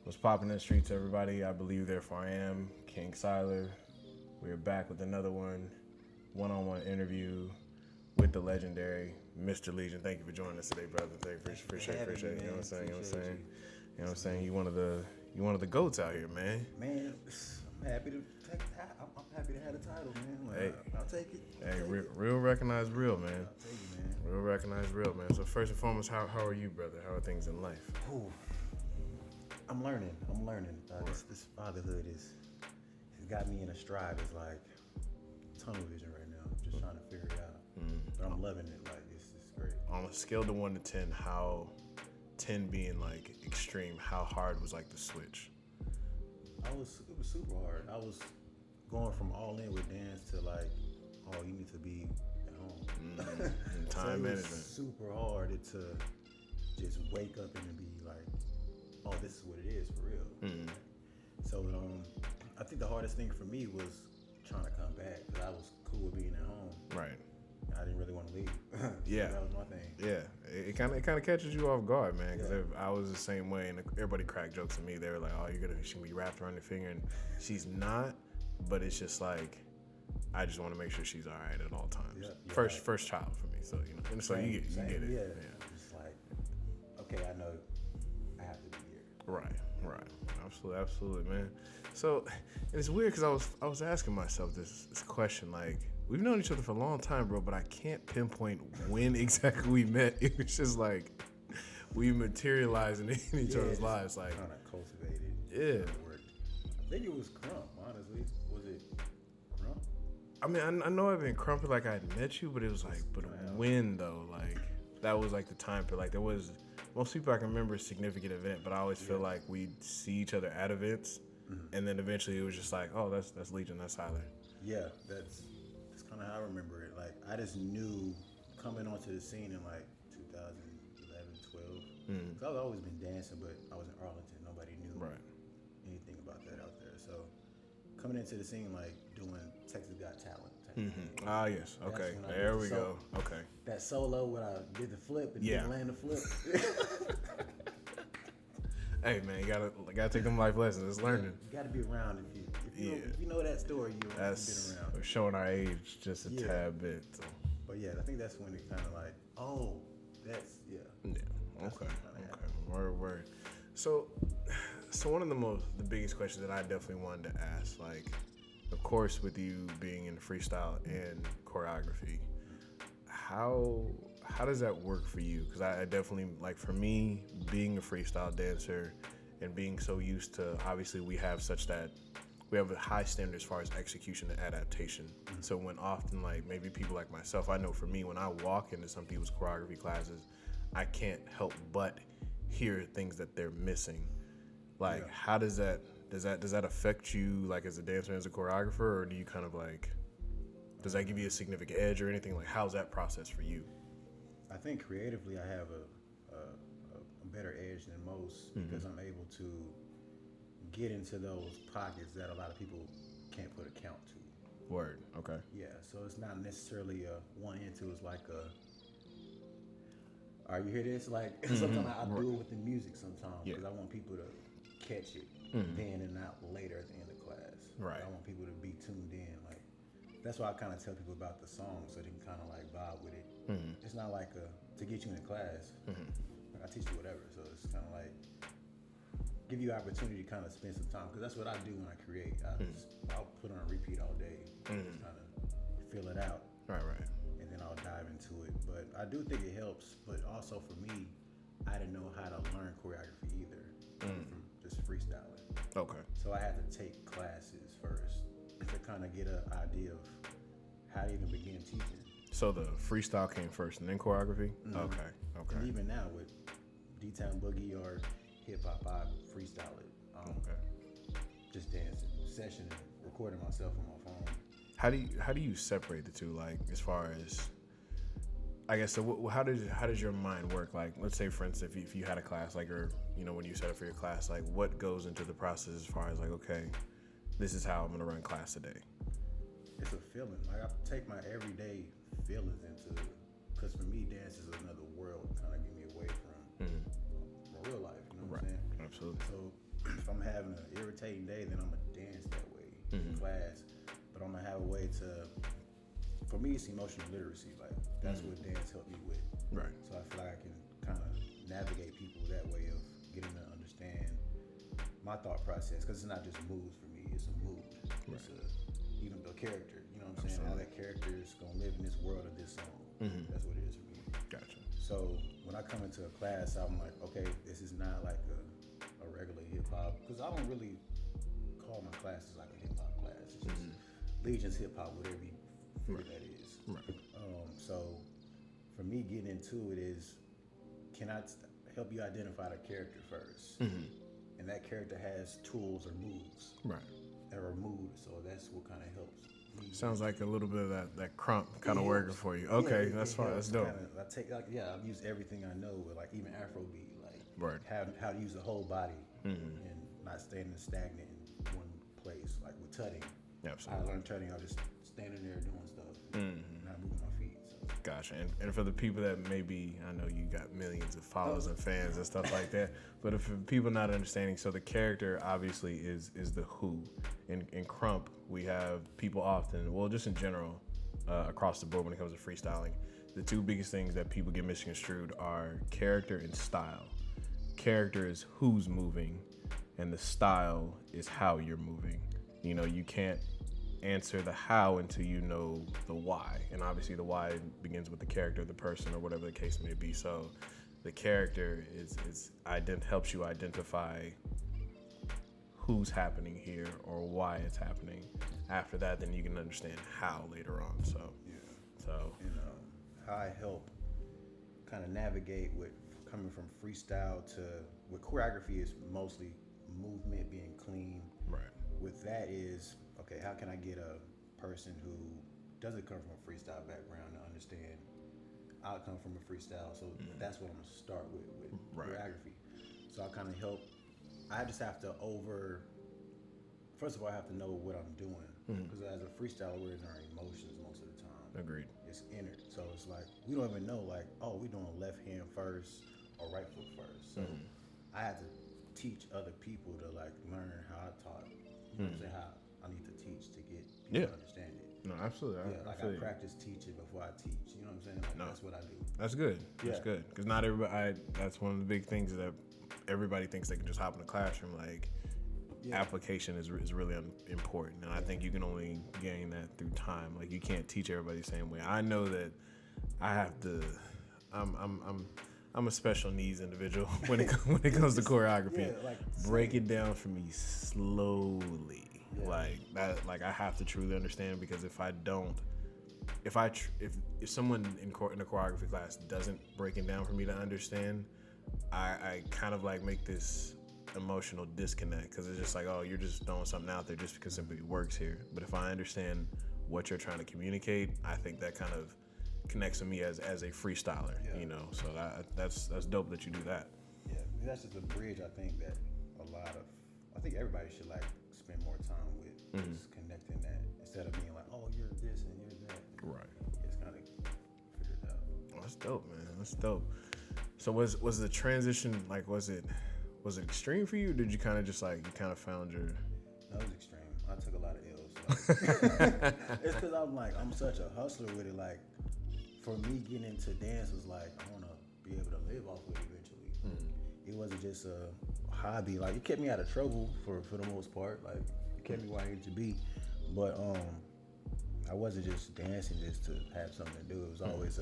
What's popping in the streets, everybody? I believe, therefore I am. King Siler. We're back with another one-on-one interview with the legendary Mr. Legion. Thank you for joining us today, brother. Appreciate it. You know what I'm saying? You know what I'm saying? You one of the goats out here, man. Man, I'm happy to take I'm happy to have the title, man. Like, Hey. I'll take it. Hey, real recognized real, man. I'll take it, man. Real recognized real, man. So first and foremost, how are you, brother? How are things in life? Ooh. I'm learning. This fatherhood has got me in a stride. It's like tunnel vision right now. I'm just trying to figure it out. But I'm loving it. Like it's great. On a scale of 1 to 10, how 10 being like extreme, how hard was like the switch? It was super hard. I was going from all in with dance to like, oh, you need to be at home. And time So it was management. super hard to just wake up and be like, oh, this is what it is for real. So I think the hardest thing for me was trying to come back because I was cool with being at home. Right. I didn't really want to leave. So Yeah. that was my thing. Yeah, it kind of catches you off guard, man. Because Yeah. I was the same way, and everybody cracked jokes at me. They were like, "Oh, she's gonna be wrapped around your finger," and she's not. But it's just like, I just want to make sure she's all right at all times. Yeah, First child for me, so you know, and so you get it. Yeah. It's like, okay, I know I have to be here. Right. Absolutely, man. So, and it's weird because I was asking myself this question. Like, we've known each other for a long time, bro, but I can't pinpoint when exactly we met. It was just like we materialized in each other's lives. Like, Kind of cultivated. Yeah. I think it was Crump, honestly. Was it Crump? I mean, I know I've been crumping like I had met you, but it was like, but when though? Like, that was like the time period. Like, there was most people I can remember a significant event, but I always feel like we'd see each other at events, and then eventually it was just like, oh, that's Legion, that's Tyler. Yeah, that's kind of how I remember it. Like, I just knew coming onto the scene in like 2011, 12. Cause I've always been dancing, but I was in Arlington. Nobody knew anything about that out there. So coming into the scene, like doing Texas Got Talent. Ah, yes. Okay. when I There did we the go. Okay. That solo when I did the flip and Yeah. didn't land the flip. Hey, man, you gotta take them life lessons. It's learning. You got to be around if you know that story. You've been That's around. we're showing our age just a tad bit. So. But yeah, I think that's when it kind of like, oh, that's Yeah. That's Okay. what kinda Okay. Word. So one of the biggest questions that I definitely wanted to ask, like, of course, with you being in freestyle and choreography, how does that work for you? Because I definitely, like, for me, being a freestyle dancer and being so used to, obviously, we have a high standard as far as execution and adaptation. So when often, like, maybe people like myself, I know for me, when I walk into some people's choreography classes, I can't help but hear things that they're missing. Like, how does that affect you, like, as a dancer and as a choreographer, or do you kind of like, does that give you a significant edge or anything? Like, how's that process for you? I think creatively I have a better edge than most because I'm able to get into those pockets that a lot of people can't put a count to. Word. Okay. Yeah, so it's not necessarily a one and two. It's like are you hear this? Like sometimes I do it with the music sometimes because I want people to catch it then and not later at the end of class. Right. I want people to be tuned in. Like that's why I kind of tell people about the song so they can kind of like vibe with it. It's not like to get you in class. Like I teach you whatever, so it's kind of like give you opportunity to kind of spend some time because that's what I do when I create. I'll put on a repeat all day, just kind of feel it out. Right. And then I'll dive into it. But I do think it helps. But also for me, I didn't know how to learn choreography either from just freestyling. Okay. So I had to take classes first to kind of get an idea of how to even begin teaching. So the freestyle came first and then choreography? Okay. And even now with D-Town Boogie or hip hop, I freestyle it. Just dancing, sessioning, recording myself on my phone. How do you separate the two? Like, as far as, I guess, so how does your mind work? Like, let's say, for instance, if you had a class, like, or, you know, when you set up for your class, like, what goes into the process as far as, like, okay, this is how I'm going to run class today? It's a feeling. Like, I take my everyday feelings into, because for me, dance is another world, kind of get me away from real life, you know what I'm saying? Absolutely. So if I'm having an irritating day, then I'm gonna dance that way in class. But I'm gonna have a way to. For me, it's emotional literacy. Like that's what dance helped me with. Right. So I feel like I can kind of navigate people that way of getting to understand my thought process, because it's not just moves for me. It's a mood. Right. It's even the character. You know what I'm saying? How that character is gonna live in this world of this song. That's what it is for me. Gotcha. So when I come into a class, I'm like, okay, this is not like a regular hip hop, because I don't really call my classes like a hip hop class. It's just Legion's hip hop, whatever you figure that is. Right. So for me, getting into it is, can I help you identify the character first? And that character has tools or moves. Right. Or mood, so that's what kind of helps. Sounds like a little bit of that crump kind of working for you. Okay, that's fine. That's dope. I've used everything I know, with like even Afrobeat, like Right. how to use the whole body and not staying stagnant in one place. Like with tutting, Absolutely. I learned tutting. I was just standing there doing stuff, not moving my feet. So. Gotcha. And for the people that maybe, I know you got millions of followers and fans and stuff like that, but if people not understanding, so the character obviously is the who. In Crump, we have people often, well, just in general, across the board when it comes to freestyling, the two biggest things that people get misconstrued are character and style. Character is who's moving, and the style is how you're moving. You know, you can't answer the how until you know the why, and obviously the why begins with the character of the person or whatever the case may be. So the character helps you identify who's happening here or why it's happening. After that, then you can understand how later on. So And how I help kind of navigate with coming from freestyle to with choreography is mostly movement, being clean. Right. With that is, okay, how can I get a person who doesn't come from a freestyle background to understand I come from a freestyle, so that's what I'm gonna start with choreography. So I kind of help. I just have to first of all, I have to know what I'm doing, because as a freestyler, we're in our emotions most of the time. Agreed. It's inner, so it's like we don't even know, like, oh, we doing left hand first or right foot first. So I had to teach other people to like learn how I taught. You know what I'm saying? How I need to teach to get people to understand it. No, absolutely. I practice teaching before I teach. You know what I'm saying? Like, that's what I do. That's good. That's Yeah. good. Because not everybody, that's one of the big things that everybody thinks they can just hop in the classroom. Like, application is really important. And I think you can only gain that through time. Like, you can't teach everybody the same way. I know that I have to, I'm a special needs individual when it comes to choreography. Yeah, like, break it down for me slowly. Yeah. Like that, like I have to truly understand, because if I don't, if someone in a choreography class doesn't break it down for me to understand, I kind of like make this emotional disconnect, because it's just like, oh, you're just throwing something out there just because simply works here. But if I understand what you're trying to communicate, I think that kind of connects with me as a freestyler, you know. So that's dope that you do that. Yeah, that's just a bridge. I think that I think everybody should like spend more time with, just connecting that, instead of being like, oh, you're this and you're that. Right. It's kind of figure it out. Oh, that's dope, man. That's dope. So was the transition like, was it extreme for you? Or did you kind of just like, you kind of found your? No, it was extreme. I took a lot of L's. Like, it's because I'm such a hustler with it. Like, for me, getting into dance was like, I want to be able to live off of it eventually. It wasn't just a hobby. Like, it kept me out of trouble for the most part. Like, it kept me where I needed to be. But I wasn't just dancing just to have something to do. It was always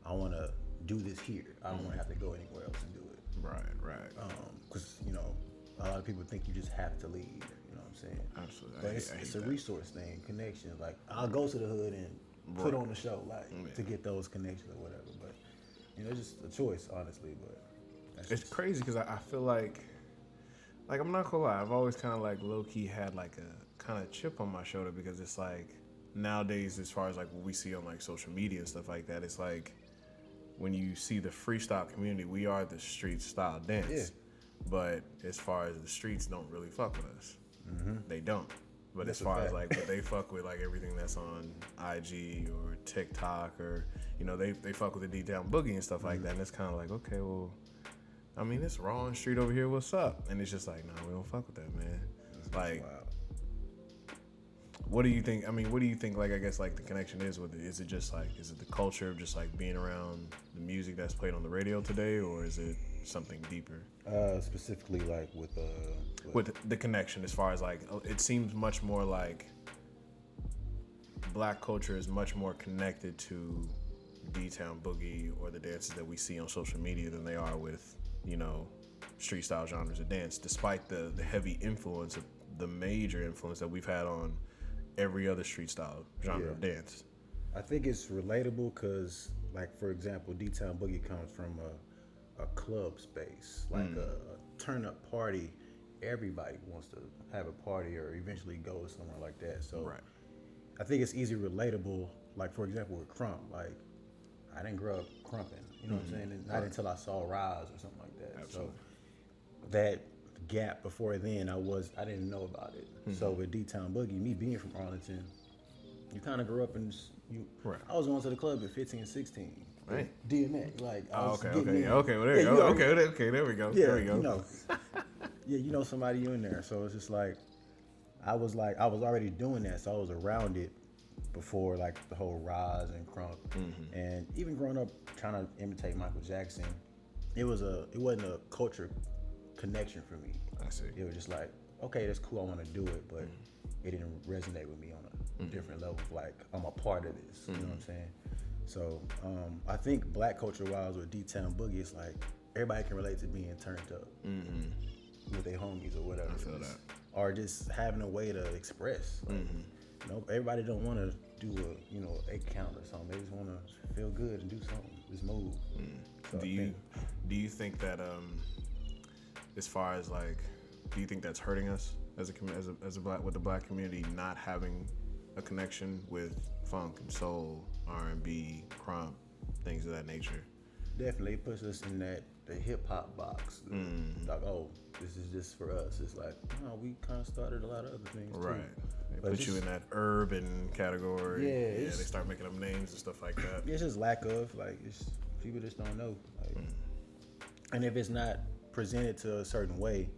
I want to do this here. I don't want to have to go anywhere else and do it. Right. Because, you know, a lot of people think you just have to leave. You know what I'm saying? Absolutely. But it's a resource thing, connection. Like, I'll go to the hood and put on the show, like, to get those connections or whatever. But, you know, it's just a choice, honestly. But it's crazy because I feel like I'm not gonna lie, I've always kind of like low-key had like a kind of chip on my shoulder, because it's like nowadays, as far as like what we see on like social media and stuff like that, it's like when you see the freestyle community, we are the street style dance. Yeah. But as far as the streets don't really fuck with us. They don't. But that's as far as like what they fuck with, like everything that's on IG or TikTok, or, you know, they fuck with the D-Town Boogie and stuff like that. And it's kind of like, okay, well, I mean, it's Raw on Street over here. What's up? And it's just like, nah, we don't fuck with that, man. Like, Wow. what do you think? I mean, what do you think? Like, I guess like the connection is with it. Is it just like, is it the culture of just like being around the music that's played on the radio today, or is it something deeper? Specifically, like With the connection, as far as like, it seems much more like black culture is much more connected to D-Town Boogie or the dances that we see on social media than they are with, you know, street style genres of dance, despite the heavy influence of the major influence that we've had on every other street style genre of dance. I think it's relatable because, like, for example, D-Town Boogie comes from a club space, like a turn-up party. Everybody wants to have a party or eventually go somewhere like that. So Right. I think it's easy relatable. Like, for example, with crump, like, I didn't grow up crumping, you know what I'm saying? Not until I saw Rise or something like that. Absolutely. So that gap before then, I didn't know about it. So with D-Town Boogie, me being from Arlington, you kind of grew up in, Right. I was going to the club at 15, 16. Right. DMX, like, I was Okay, getting okay, in. okay. Well, there you Yeah, go. know, Okay, there we go. yeah, There we go. you know, yeah, you know somebody you in there. So it's just like, I was already doing that, so I was around it before like the whole Rise and crump, and even growing up trying to imitate Michael Jackson, it wasn't a culture connection for me. I see. It was just like, okay, that's cool, I want to do it, but it didn't resonate with me on a different level. Like, I'm a part of this, you know what I'm saying? So I think black culture wise with D-Town Boogie, it's like everybody can relate to being turned up with their homies or whatever. I feel that. Or just having a way to express. Like, you know, everybody don't want to do a 8 count or something. They just want to feel good and do something, just move. So Do you think that as far as like, do you think that's hurting us as a black, with the black community not having a connection with funk and soul, R&B, crump, things of that nature? Definitely it puts us in the hip hop box. Like, oh, this is just for us. It's like, no, we kind of started a lot of other things Right. too. They But put you in that urban category. Yeah, They start making up names and stuff like that. It's just lack of, like, it's people just don't know. Like, and if it's not presented to a certain way,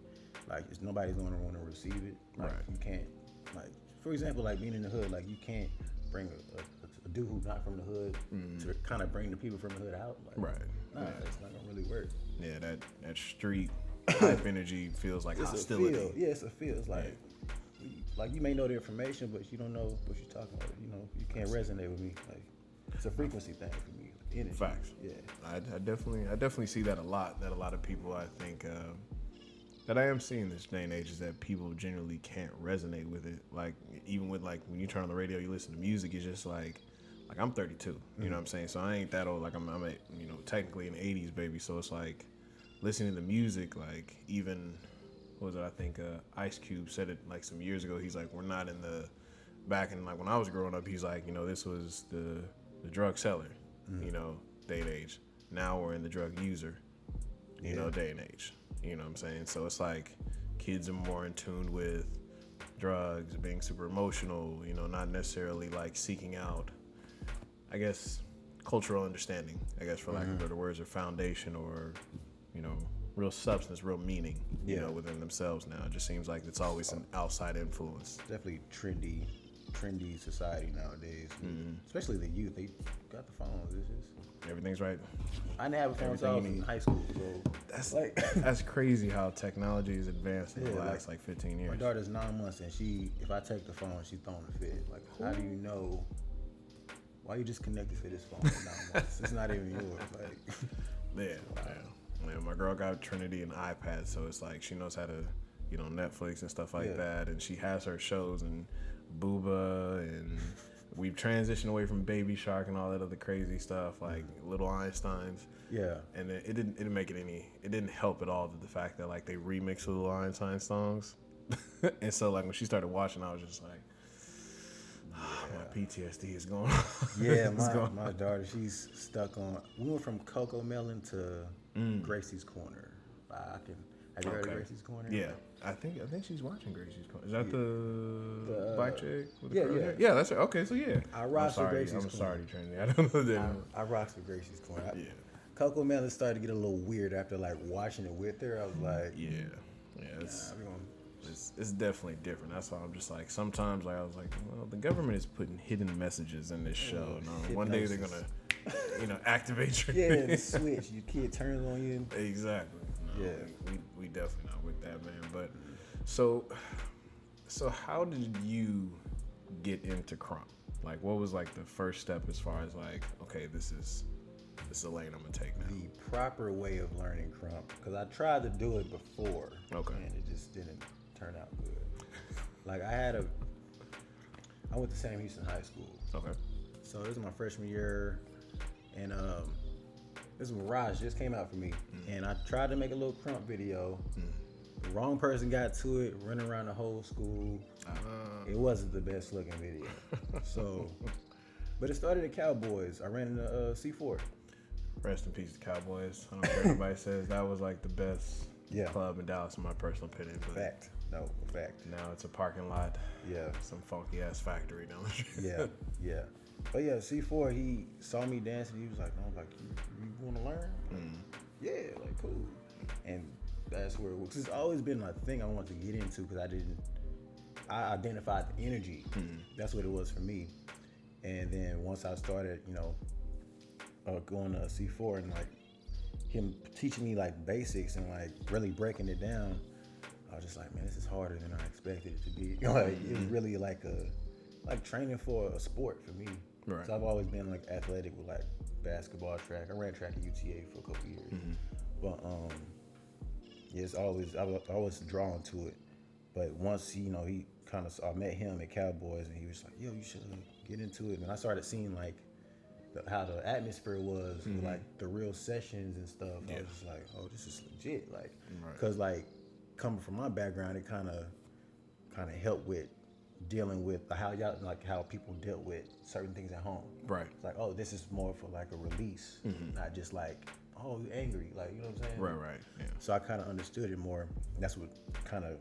like, nobody's gonna want to receive it. Like, Right. you can't, like, for example, like being in the hood, like, you can't bring a dude who's not from the hood to kind of bring the people from the hood out. Like, Right. Nah, it's not gonna really work. Yeah, that street type energy feels like It's hostility. a feel. Yeah, it's a feel. It's like you may know the information, but you don't know what you're talking about. You know, you can't resonate with me. Like, it's a frequency thing for me. Like, energy. Facts. Yeah. I definitely see that a lot. That a lot of people, I think, that I am seeing this day and age is that people generally can't resonate with it. Like, even with like when you turn on the radio, you listen to music, it's just like I'm 32. You know what I'm saying? So I ain't that old. Like I'm at, you know, technically in the 80s, baby. So it's like listening to music, like even what was it? I think Ice Cube said it like some years ago. He's like, we're not in the back in like when I was growing up. He's like, you know, this was the drug seller, you know, day and age. Now we're in the drug user, you know, day and age. You know what I'm saying? So it's like kids are more in tune with drugs, being super emotional, you know, not necessarily like seeking out, I guess, cultural understanding, I guess, for lack of better words, or foundation or, you know, real substance, real meaning, you know, within themselves now. It just seems like it's always an outside influence. Definitely trendy society nowadays. Especially the youth. They got the phones. It's just, Everything's right. I didn't have a phone until I was in high school. So That's like, that's crazy how technology has advanced in the Yeah, last like 15 years. my daughter's 9 months, and if I take the phone, she's throwing a fit. Like, how do you know? Why you just connected to this phone for 9 months? It's not even yours. Like, Yeah. My girl got Trinity an iPad, so it's like she knows how to, you know, Netflix and stuff like that, and she has her shows and Booba, and we've transitioned away from Baby Shark and all that other crazy stuff like Little Einsteins. yeah. And it didn't make it any. It didn't help at all the fact that like they remixed Little Einstein songs, and so like when she started watching, I was just like, my PTSD is going. Yeah, my daughter, she's stuck on. We went from Coco Melon to Gracie's Corner. Have you heard of Gracie's Corner? Yeah, I think she's watching Gracie's Corner. Is that the black chick with the yeah, curly yeah. hair? Yeah, that's her. Okay, so yeah. I rock with Gracie's I'm Corner. sorry, Trinity. I don't know that. I rocks with Gracie's Corner. Yeah. Coco Melon started to get a little weird after like watching it with her. I was like, Yeah, it's, nah, we gonna- it's definitely different. That's why I'm just like, sometimes like I was like, well, the government is putting hidden messages in this show. No, one day they're hypnosis. gonna, activate your yeah, the switch. Your kid turns on you. Exactly. No, Yeah. we definitely not with that, man. But so how did you get into crump? Like, what was like the first step as far as like, okay, this is a lane I'm gonna take now. The proper way of learning crump, because I tried to do it before, Okay. and it just didn't turn out good. Like I went to Sam Houston High School, Okay. so this is my freshman year, and this Mirage just came out for me, and I tried to make a little crump video. The wrong person got to it, running around the whole school. It wasn't the best looking video, so. But it started at Cowboys. I ran into C4. Rest in peace, the Cowboys. I don't care if anybody says that was like the best Yeah. club in Dallas, in my personal opinion. But Fact. No, fact. now it's a parking lot, Yeah. some funky ass factory down the street. Yeah, yeah. But yeah, C4, he saw me dancing. He was like, "No, like you want to learn? Yeah, like cool." And that's where it was. It's always been a thing I wanted to get into because I identified the energy. That's what it was for me. And then once I started, going to C4 and like him teaching me like basics and like really breaking it down, I was just like, man, this is harder than I expected it to be. Like it was really like training for a sport for me. Right. So I've always been like athletic with like basketball, track. I ran track at UTA for a couple years. But yeah, I was always drawn to it. But once he kind of, I met him at Cowboys and he was like, yo, you should get into it. And I started seeing like how the atmosphere was with like the real sessions and stuff. I was just like, oh, this is legit. Like, cause like coming from my background, it kind of helped with dealing with how people dealt with certain things at home. Right. It's like, oh, this is more for like a release, not just like, oh, you're angry. Like, you know what I'm saying? Right. Yeah. So I kind of understood it more. That's what kind of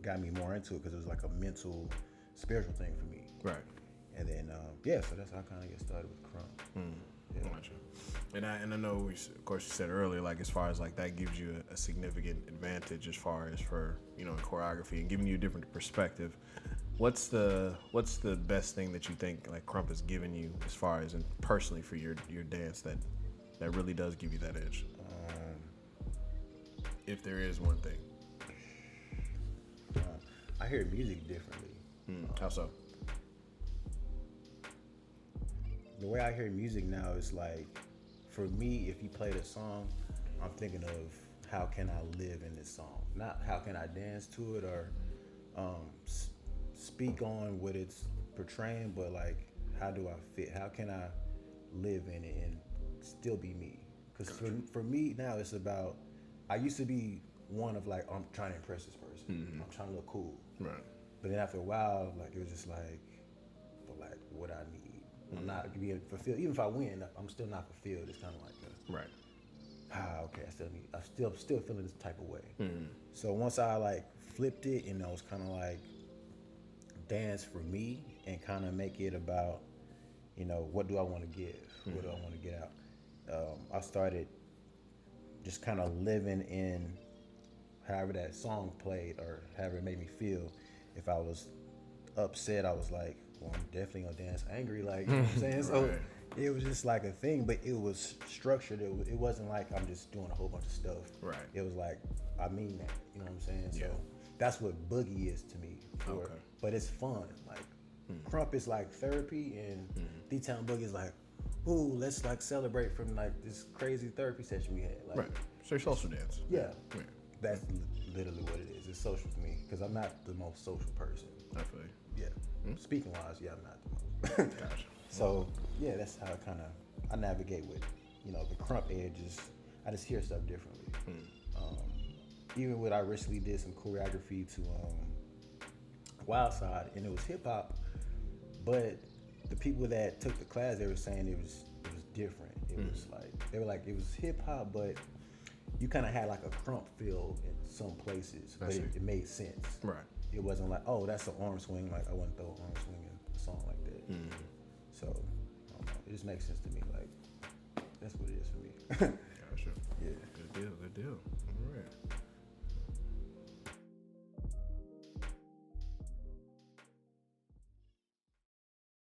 got me more into it because it was like a mental, spiritual thing for me. Right. And then, so that's how I kind of get started with crump. Yeah. Gotcha. And I know, of course, you said earlier, like as far as like that gives you a significant advantage as far as for in choreography and giving you a different perspective. What's the best thing that you think like crump has given you as far as and personally for your dance that really does give you that edge? If there is one thing. I hear music differently. How so? The way I hear music now is like, for me, if you played a song, I'm thinking of how can I live in this song, not how can I dance to it or speak on what it's portraying, but like how do I fit? How can I live in it and still be me? Because for me now, it's about, I used to be one of like, I'm trying to impress this person. I'm trying to look cool. Right. But then after a while, like it was just like, but like what I need. I'm not being fulfilled. Even if I win, I'm still not fulfilled. It's kind of like okay, I still feeling this type of way. So once I like flipped it and I was kind of like dance for me and kind of make it about, what do I want to give? What do I want to get out? I started just kind of living in however that song played or however it made me feel. If I was upset, I was like, well, I'm definitely gonna dance angry, like, you know what I'm saying? So it was just like a thing, but it was structured. It wasn't like I'm just doing a whole bunch of stuff. Right. It was like, I mean that, you know what I'm saying? Yeah. So that's what boogie is to me. Okay. But it's fun. Like, crump is like therapy, and D-Town Boogie is like, ooh, let's like celebrate from like this crazy therapy session we had. Like, Right. So your social dance. Yeah. Yeah. That's literally what it is. It's social for me because I'm not the most social person. I feel you. Yeah. Speaking wise, yeah, I'm not the most. Gotcha. So yeah, that's how I navigate with, the crump edges. I just hear stuff differently. Even when I recently did some choreography to Wild Side, and it was hip hop, but the people that took the class, they were saying it was different. It was like they were like it was hip hop, but you kind of had like a crump feel in some places, but it made sense. Right. It wasn't like, oh, that's an arm swing. Like I wouldn't throw an arm swing in a song like that. So I don't know, it just makes sense to me. Like that's what it is for me. Gotcha. Yeah. Good deal. Good deal.